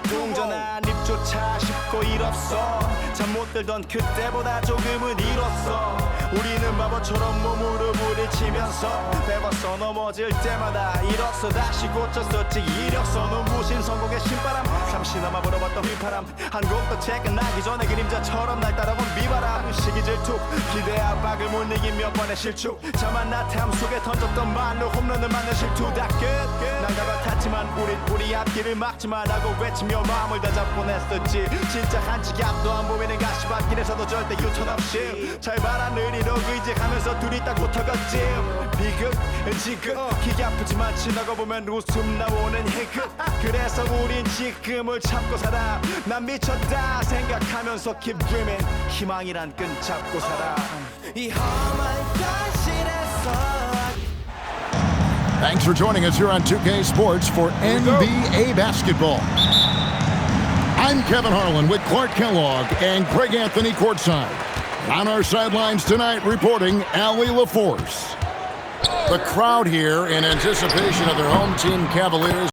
동전한 입조차 쉽고 일 없어. 잠 못 들던 그때보다 조금은 일었어. 우리는 바보처럼 몸으로 부딪히면서 배웠어. 넘어질 때마다 일었어. 다시 고쳤었지. 이력서 눈부신 성공의 신바람. 잠시나마 불어봤던 휘파람. 한 곡도 채끝나기 전에 그림자처럼 날 따라온 비바람. 시기 질투 기대 압박을 못 이긴 몇 번의 실축. 자만 나탐 속에 던졌던 말로 홈런을 맞는 실투. 다 끝 난가 같았지만 우리 앞길을 막지만 하고 외치며 마음을 다잡곤 했었지. 진짜 한치 앞도 안 보이는 가시밭길에서도 절대 유턴 없이 잘 바라느리로 의지하면서 둘이 딱 붙어갔지. 비극 지극 기가 아프지만 지나고 보면 웃음 나오는 희극. 그래서 우린 지금을 참고 살아. 난 미쳤다 생각하면서 keep dreaming. 희망이란 끈 잡고 살아. 이 험한 현실에서. Thanks for joining us here on 2K Sports for NBA basketball. I'm Kevin Harlan with Clark Kellogg and Craig Anthony courtside. On our sidelines tonight reporting Allie LaForce. The crowd here in anticipation of their home team Cavaliers.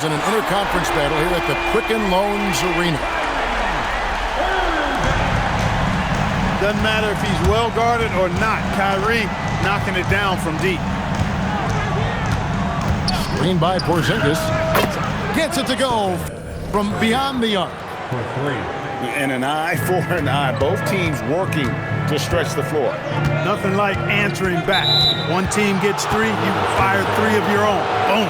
In an interconference battle here at the Quicken Loans Arena. Doesn't matter if he's well guarded or not. Kyrie knocking it down from deep. Screen by Porzingis. Gets it to go from beyond the arc. And an eye for an eye. Both teams working to stretch the floor. Nothing like answering back. One team gets three, you fire three of your own. Boom.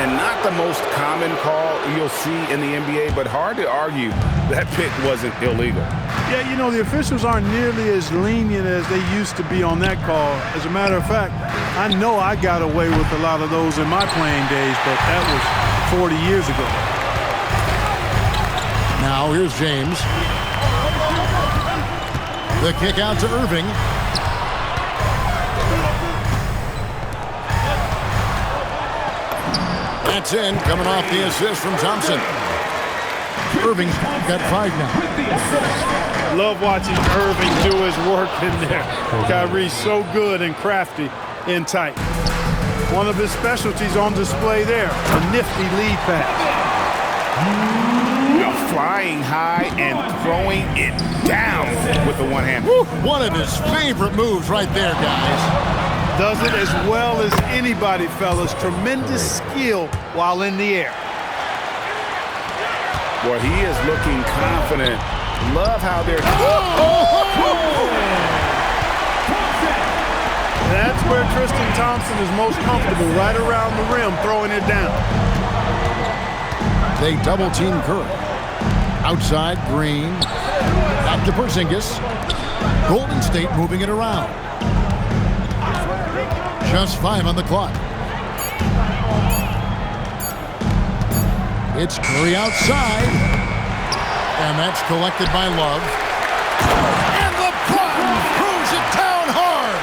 And not the most common call you'll see in the NBA, but hard to argue that pick wasn't illegal. Yeah, you know, the officials aren't nearly as lenient as they used to be on that call. As a matter of fact, I know I got away with a lot of those in my playing days, but that was 40 years ago. Now here's James. The kick out to Irving. That's in, coming off the assist from Thompson. Irving's got 5 now. Love watching Irving do his work in there. Kyrie's so good and crafty in tight. One of his specialties on display there, a nifty lead pass. Flying high and throwing it down with the one hand. One of his favorite moves right there, guys. Does it as well as anybody, fellas. Tremendous skill while in the air. Boy, he is looking confident. Love how they're... That's where Tristan Thompson is most comfortable, right around the rim, throwing it down. They double-team Curry. Outside, Green. Back to Porzingis. Golden State moving it around. Just 5 on the clock. It's Curry outside. And that's collected by Love. And LeBron throws it down hard.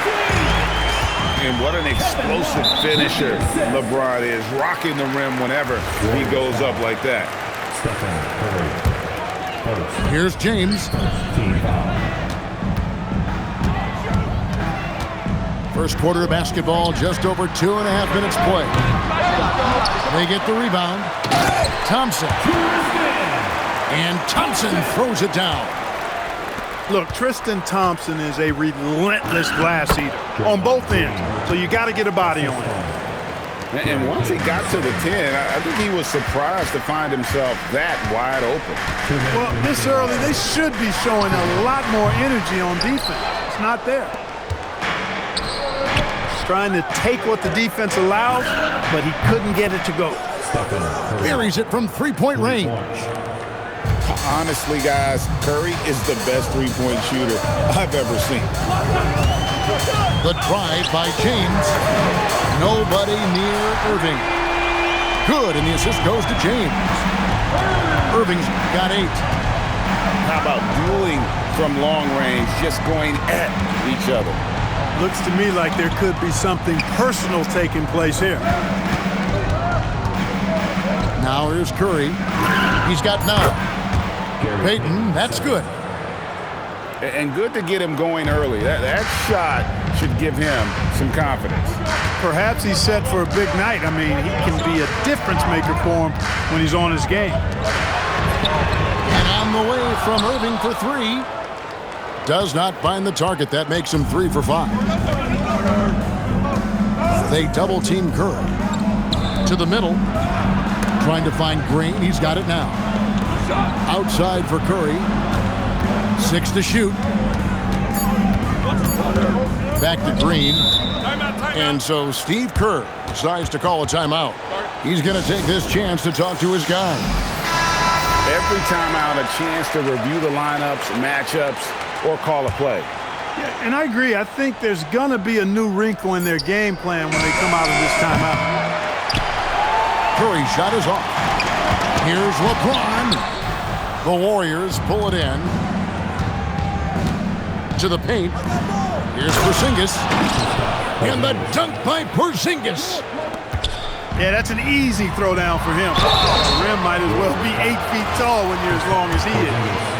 And what an explosive finisher LeBron is. Rocking the rim whenever he goes up like that. Here's James. First quarter of basketball, just over 2.5 minutes play. They get the rebound. Thompson. And Thompson throws it down. Look, Tristan Thompson is a relentless glass eater on both ends, so you got to get a body on him. And once he got to the 10, I think he was surprised to find himself that wide open. Well, this early, they should be showing a lot more energy on defense. It's not there. Trying to take what the defense allows, but he couldn't get it to go. Buries it from three-point range. Honestly, guys, Curry is the best three-point shooter I've ever seen. The drive by James. Nobody near Irving. Good, and the assist goes to James. Irving's got 8. How about dueling from long range, just going at each other? Looks to me like there could be something personal taking place here. Now here's Curry. He's got 9. Payton, that's good. And good to get him going early. That shot should give him some confidence. Perhaps he's set for a big night. I mean, he can be a difference maker for him when he's on his game. And on the way from Irving for 3. Does not find the target. That makes him 3 for 5. They double team Curry. To the middle. Trying to find Green. He's got it now. Outside for Curry. 6 to shoot. Back to Green. And so Steve Kerr decides to call a timeout. He's going to take this chance to talk to his guy. Every timeout, a chance to review the lineups, matchups, or call a play. Yeah, and I agree. I think there's going to be a new wrinkle in their game plan when they come out of this timeout. Curry's shot is off. Here's LeBron. The Warriors pull it in. To the paint. Here's Porzingis. And the dunk by Porzingis. Yeah, that's an easy throwdown for him. The rim might as well be 8 feet tall when you're as long as he is.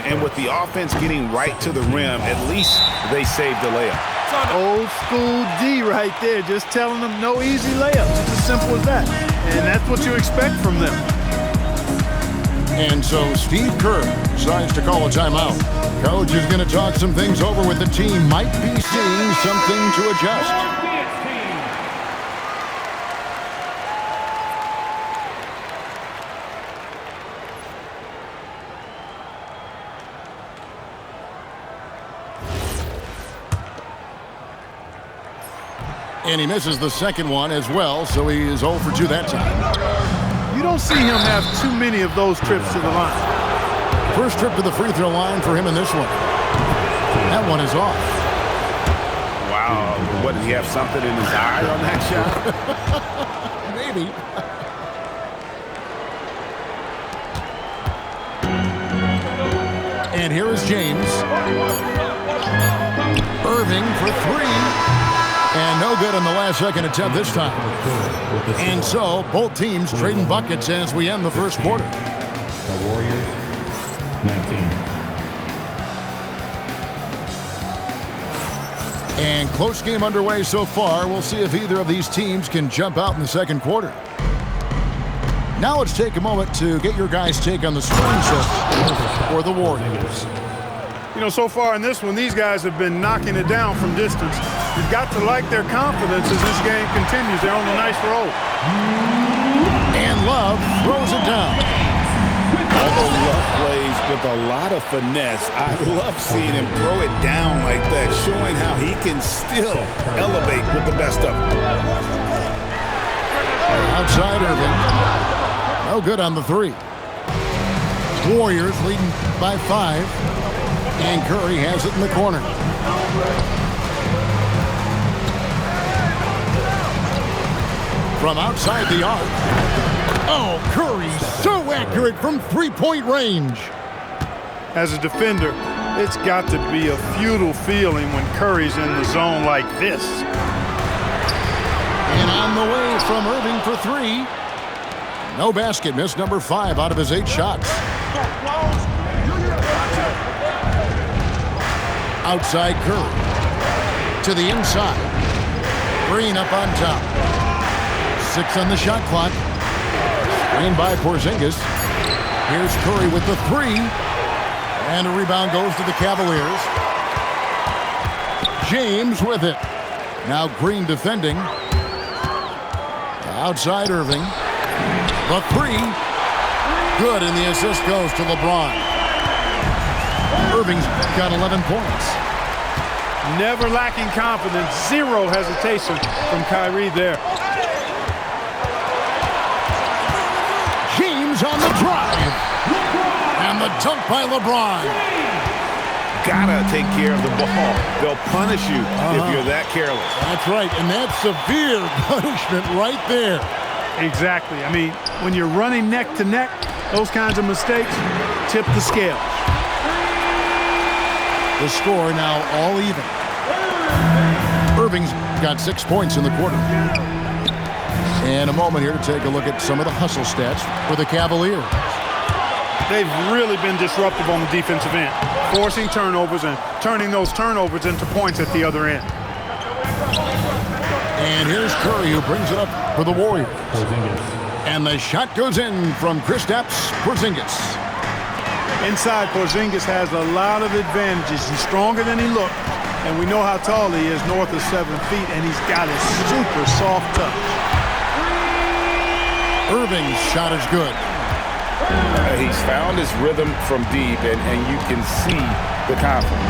And with the offense getting right to the rim, at least they saved the layup. Old school D right there, just telling them no easy layups. It's as simple as that. And that's what you expect from them. And so Steve Kerr decides to call a timeout. Coach is going to talk some things over with the team. Might be seeing something to adjust. And he misses the second one as well, so he is 0 for 2 that time. You don't see him have too many of those trips to the line. First trip to the free throw line for him in this one. That one is off. Wow. What, did he have something in his eye on that shot? Maybe. And here is James. Irving for 3. And no good on the last second attempt this time. And so both teams trading buckets as we end the first quarter. The Warriors, 19. And close game underway so far. We'll see if either of these teams can jump out in the second quarter. Now let's take a moment to get your guys' take on the scoring set for the Warriors. You know, so far in this one, these guys have been knocking it down from distance. You've got to like their confidence as this game continues. They're on a nice roll. And Love throws it down. Although Love plays with a lot of finesse, I love seeing him throw it down like that, showing how he can still elevate with the best of them. Outside Irving. No good on the 3. Warriors leading by 5. And Curry has it in the corner. From outside the arc. Oh, Curry so accurate from three-point range. As a defender, it's got to be a futile feeling when Curry's in the zone like this. And on the way from Irving for 3. No basket. Missed number 5 out of his 8 shots. Outside Curry. To the inside. Green up on top. 6 on the shot clock. Screened by Porzingis. Here's Curry with the 3. And a rebound goes to the Cavaliers. James with it. Now Green defending. Outside Irving. The three. Good, and the assist goes to LeBron. Irving's got 11 points. Never lacking confidence. Zero hesitation from Kyrie there. James on the drive. And the dunk by LeBron. Gotta take care of the ball. They'll punish you if you're that careless. That's right, and that's severe punishment right there. Exactly. I mean, when you're running neck to neck, those kinds of mistakes tip the scale. The score now all even. Irving's got 6 points in the quarter. And a moment here to take a look at some of the hustle stats for the Cavaliers. They've really been disruptive on the defensive end, forcing turnovers and turning those turnovers into points at the other end. And here's Curry, who brings it up for the Warriors. And the shot goes in from Kristaps Porzingis. Inside, Porzingis has a lot of advantages. He's stronger than he looked, and we know how tall he is, north of 7 feet, and he's got a super soft touch. Irving's shot is good. He's found his rhythm from deep, and you can see the confidence.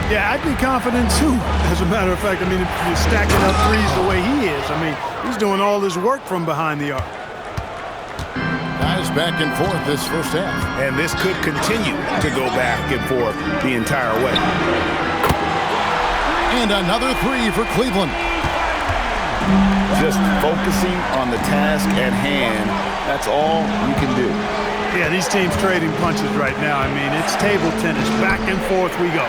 Yeah, I'd be confident too, as a matter of fact. I mean, if you're stacking up threes the way he is, I mean, he's doing all his work from behind the arc. Guys back and forth this first half. And this could continue to go back and forth the entire way. And another three for Cleveland. Just focusing on the task at hand, that's all you can do. Yeah, these teams trading punches right now. I mean, it's table tennis. Back and forth we go.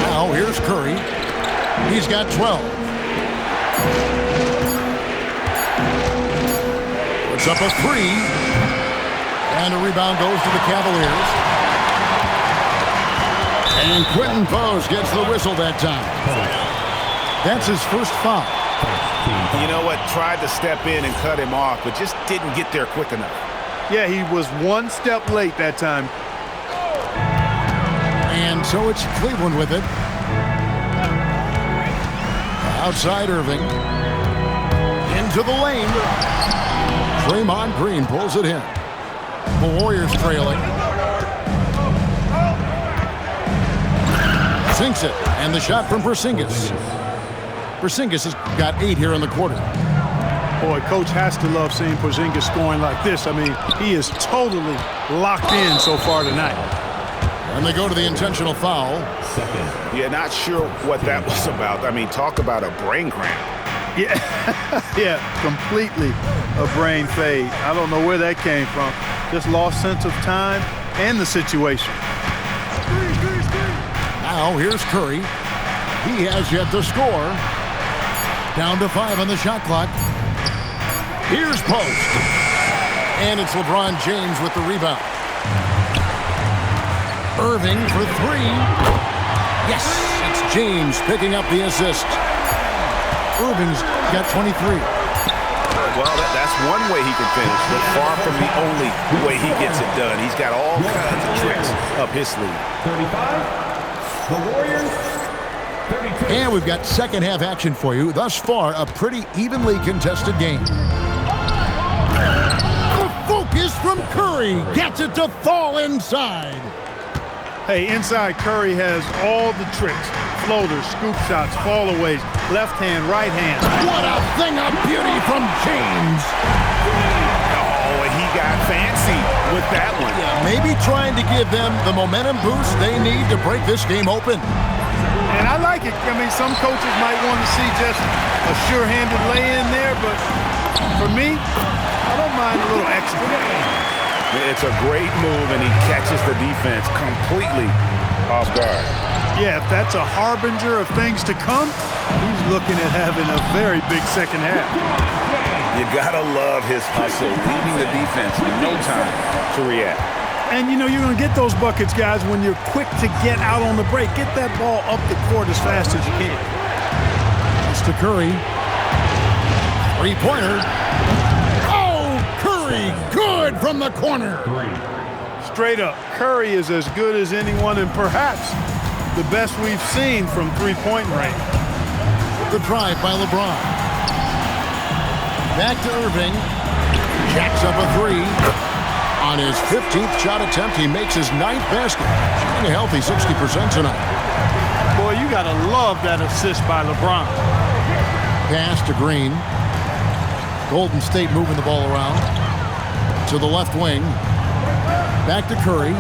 Now here's Curry. He's got 12. Puts up a three. And a rebound goes to the Cavaliers. And Quentin Pose gets the whistle that time. That's his first foul. You know what? Tried to step in and cut him off, but just didn't get there quick enough. Yeah, he was one step late that time. And so it's Cleveland with it. Outside Irving. Into the lane. Draymond Green pulls it in. The Warriors trailing. Sinks it. And the shot from Porzingis. Porzingis has got 8 here in the quarter. Boy, coach has to love seeing Porzingis scoring like this. I mean, he is totally locked in so far tonight. And they go to the intentional foul. Yeah, not sure what that was about. I mean, talk about a brain cramp. Yeah, yeah, completely a brain fade. I don't know where that came from. Just lost sense of time and the situation. Now here's Curry. He has yet to score. Down to 5 on the shot clock. Here's Post. And it's LeBron James with the rebound. Irving for 3. Yes, it's James picking up the assist. Irving's got 23. Well, that's one way he can finish, but far from the only way he gets it done. He's got all kinds of tricks up his sleeve. 35, the Warriors. 32. And we've got second half action for you. Thus far, a pretty evenly contested game. The focus from Curry gets it to fall inside. Hey, inside Curry has all the tricks. Floaters, scoop shots, fallaways, left hand, right hand. What a thing of beauty from James. Oh, and he got fancy with that one. Yeah, maybe trying to give them the momentum boost they need to break this game open. And I like it. I mean, some coaches might want to see just a sure-handed lay-in there, but for me, I don't mind a little extra. It's a great move, and he catches the defense completely off guard. Yeah, if that's a harbinger of things to come, he's looking at having a very big second half. You gotta love his hustle, leaving the defense no time to react. And, you know, you're going to get those buckets, guys, when you're quick to get out on the break. Get that ball up the court as fast as you can. It's to Curry. Three-pointer. Oh, Curry, good from the corner. Straight up, Curry is as good as anyone and perhaps the best we've seen from three-point range. The drive by LeBron. Back to Irving. Jacks up a three. On his 15th shot attempt, he makes his 9th basket. Shooting a healthy 60% tonight. Boy, you got to love that assist by LeBron. Pass to Green. Golden State moving the ball around. To the left wing. Back to Curry.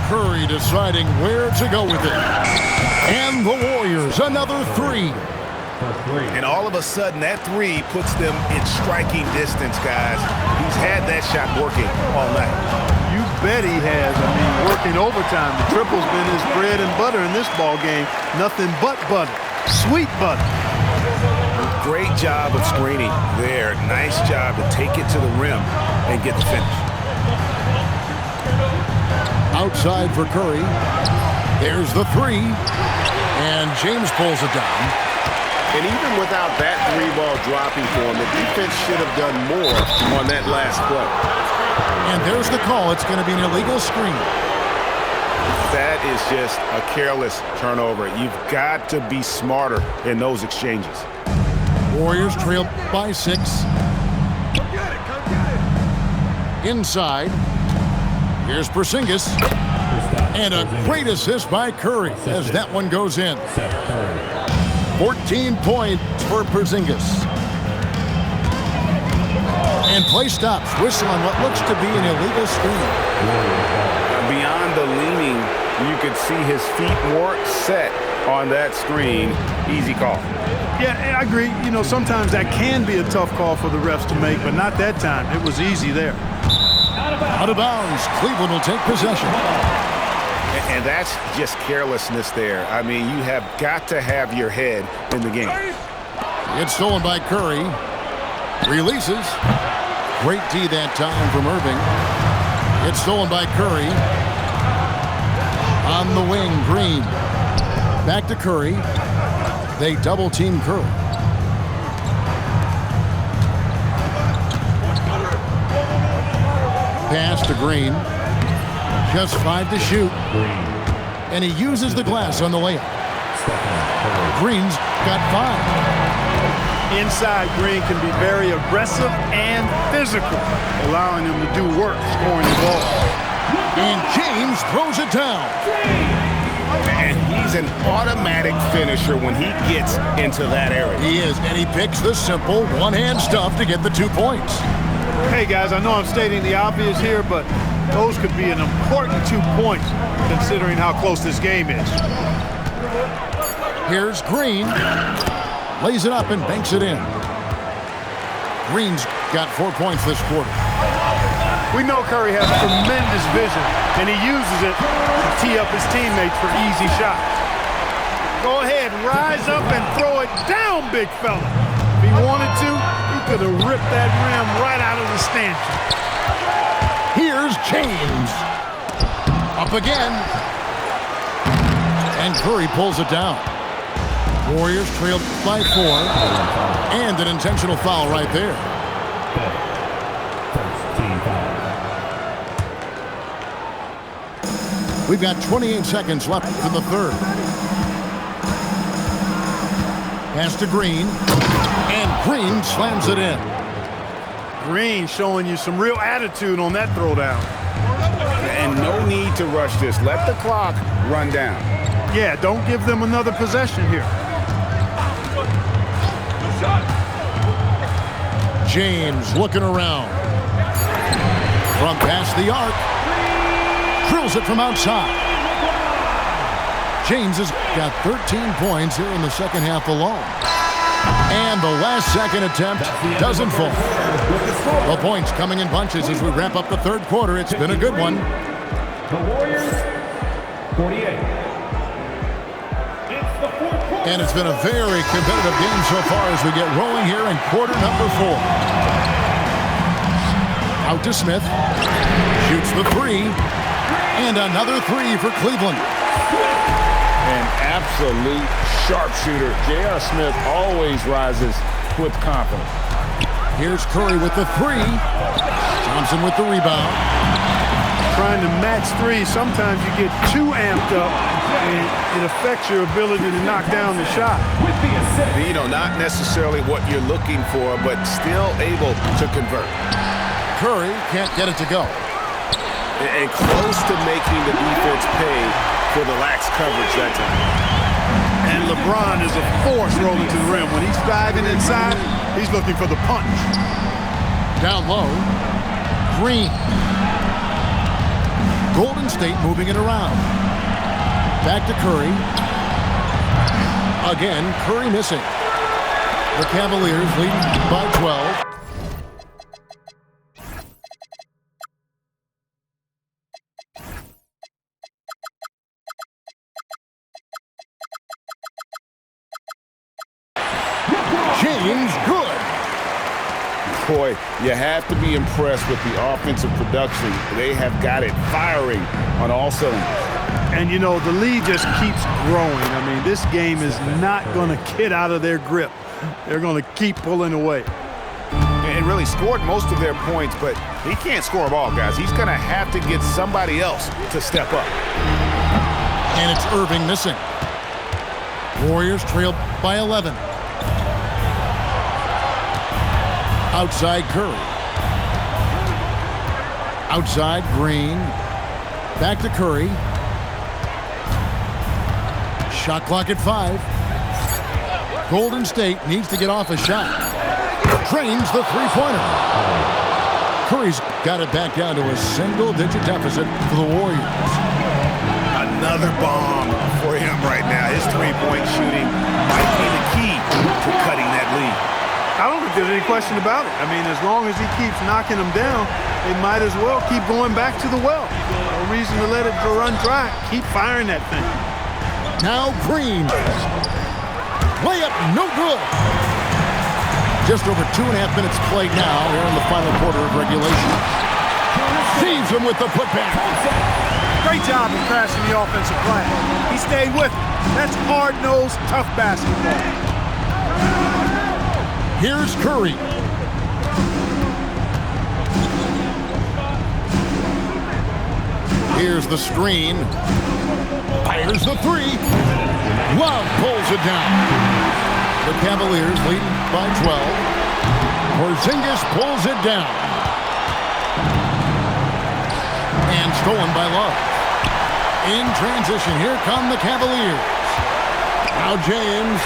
Curry deciding where to go with it. And the Warriors, another three. And all of a sudden, that three puts them in striking distance, guys. He's had that shot working all night. You bet he has. I mean, working overtime. The triple's been his bread and butter in this ball game. Nothing but butter. Sweet butter. Great job of screening there. Nice job to take it to the rim and get the finish. Outside for Curry. There's the three. And James pulls it down. And even without that three ball dropping for him, the defense should have done more on that last play. And there's the call. It's going to be an illegal screen. That is just a careless turnover. You've got to be smarter in those exchanges. Warriors trail by 6. Inside. Here's Porzingis. And a great assist by Curry as that one goes in. 14 points for Porzingis. And play stops. Whistle on what looks to be an illegal screen. Beyond the leaning, you could see his feet weren't set on that screen. Easy call. Yeah, I agree. You know, sometimes that can be a tough call for the refs to make, but not that time. It was easy there. Out of bounds. Cleveland will take possession. And that's just carelessness there. I mean, you have got to have your head in the game. It's stolen by Curry. Releases. Great D that time from Irving. It's stolen by Curry. On the wing, Green. Back to Curry. They double team Curry. Pass to Green. Just 5 to shoot. And he uses the glass on the layup. Green's got 5. Inside, Green can be very aggressive and physical, allowing him to do work scoring the ball. And James throws it down. And he's an automatic finisher when he gets into that area. He is, and he picks the simple one-hand stuff to get the 2 points. Hey, guys, I know I'm stating the obvious here, but those could be an important 2 points considering how close this game is. Here's Green. Lays it up and banks it in. Green's got 4 points this quarter. We know Curry has tremendous vision, and he uses it to tee up his teammates for easy shots. Go ahead, rise up and throw it down, big fella. If he wanted to, he could have ripped that rim right out of the stanchion. Here's James. Up again. And Curry pulls it down. Warriors trailed by 4. And an intentional foul right there. We've got 28 seconds left in the third. Pass to Green. And Green slams it in. Green showing you some real attitude on that throwdown. And no need to rush this. Let the clock run down. Yeah, don't give them another possession here. James looking around. From past the arc. Drills it from outside. James has got 13 points here in the second half alone. And the last second attempt doesn't fall. The points coming in bunches as we wrap up the third quarter. It's been a good one. The Warriors, 48. It's the fourth quarter. And it's been a very competitive game so far as we get rolling here in quarter number 4. Out to Smith. Shoots the 3. And another 3 for Cleveland. An absolute sharpshooter. J.R. Smith always rises with confidence. Here's Curry with the 3. Thompson with the rebound. trying to match three, sometimes you get too amped up and it affects your ability to knock down the shot. You know, not necessarily what you're looking for, but still able to convert. Curry can't get it to go. And close to making the defense pay for the lax coverage that time. And LeBron is a force rolling to the rim. When he's diving inside, he's looking for the punch. Down low, Green. Golden State moving it around. Back to Curry. Again, Curry missing. The Cavaliers leading by 12. James good. Boy, you have to be impressed with the offensive production. They have got it firing on all cylinders. And, you know, the lead just keeps growing. I mean, this game is not going to get out of their grip. They're going to keep pulling away. And really scored most of their points, but he can't score them all, guys. He's going to have to get somebody else to step up. And it's Irving missing. Warriors trail by 11. Outside Curry. Outside Green. Back to Curry. Shot clock at 5. Golden State needs to get off a shot. Drains the three-pointer. Curry's got it back down to a single-digit deficit for the Warriors. Another bomb for him right now. His three-point shooting might be the key to cutting that lead. I don't think there's any question about it. I mean, as long as he keeps knocking them down, they might as well keep going back to the well. No reason to let it run dry. Keep firing that thing. Now Green. Layup no good. Just over 2.5 minutes played now here in the final quarter of regulation. Saves him with the putback. Great job of crashing the offensive glass. He stayed with it. That's hard-nosed, tough basketball. Here's Curry. Here's the screen. Fires the three. Love pulls it down. The Cavaliers leading by 12. Porzingis pulls it down. And stolen by Love. In transition, here come the Cavaliers. Now James.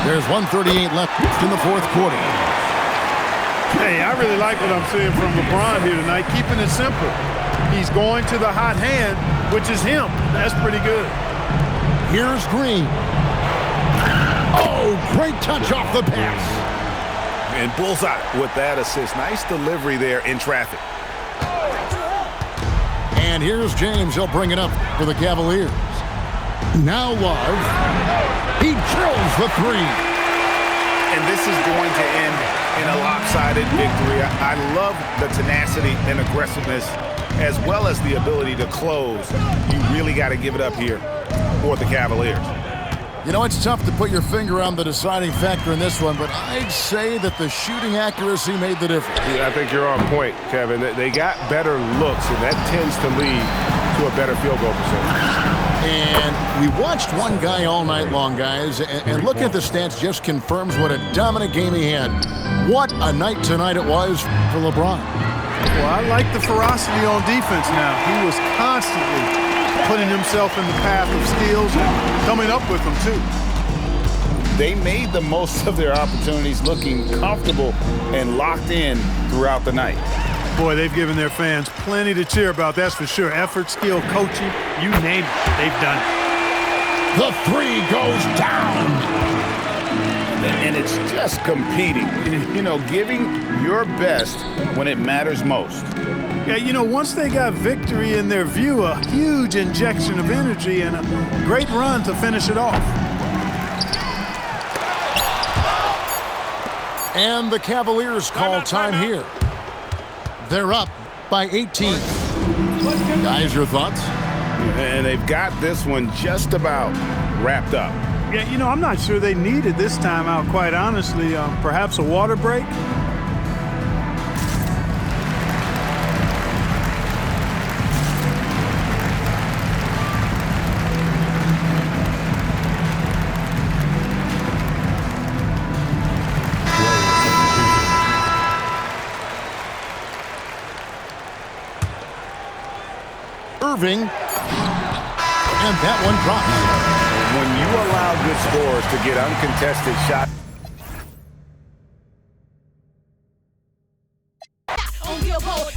There's 1:38 left in the fourth quarter. Hey, I really like what I'm seeing from LeBron here tonight, keeping it simple. He's going to the hot hand, which is him. That's pretty good. Here's Green. Oh, great touch off the pass. And bullseye with that assist. Nice delivery there in traffic. And here's James. He'll bring it up for the Cavaliers. Now Love. He drills the three. And this is going to end in a lopsided victory. I love the tenacity and aggressiveness as well as the ability to close. You really got to give it up here for the Cavaliers. You know, it's tough to put your finger on the deciding factor in this one, but I'd say that the shooting accuracy made the difference. Yeah, I think you're on point, Kevin. They got better looks, and that tends to lead to a better field goal percentage. And we watched one guy all night long, guys, and looking at the stats just confirms what a dominant game he had. What a night tonight it was for LeBron. Well, I like the ferocity on defense now. He was constantly putting himself in the path of steals and coming up with them, too. They made the most of their opportunities, looking comfortable and locked in throughout the night. Boy, they've given their fans plenty to cheer about, that's for sure. Effort, skill, coaching, you name it, they've done it. The three goes down. And it's just competing, you know, giving your best when it matters most. Yeah, you know, once they got victory in their view, a huge injection of energy and a great run to finish it off. And the Cavaliers call time here. They're up by 18. Guys, your thoughts? And they've got this one just about wrapped up. Yeah, you know, I'm not sure they needed this timeout, quite honestly. Perhaps a water break? Irving. And that one drops. When you allow good scorers to get uncontested shots. On Billboard,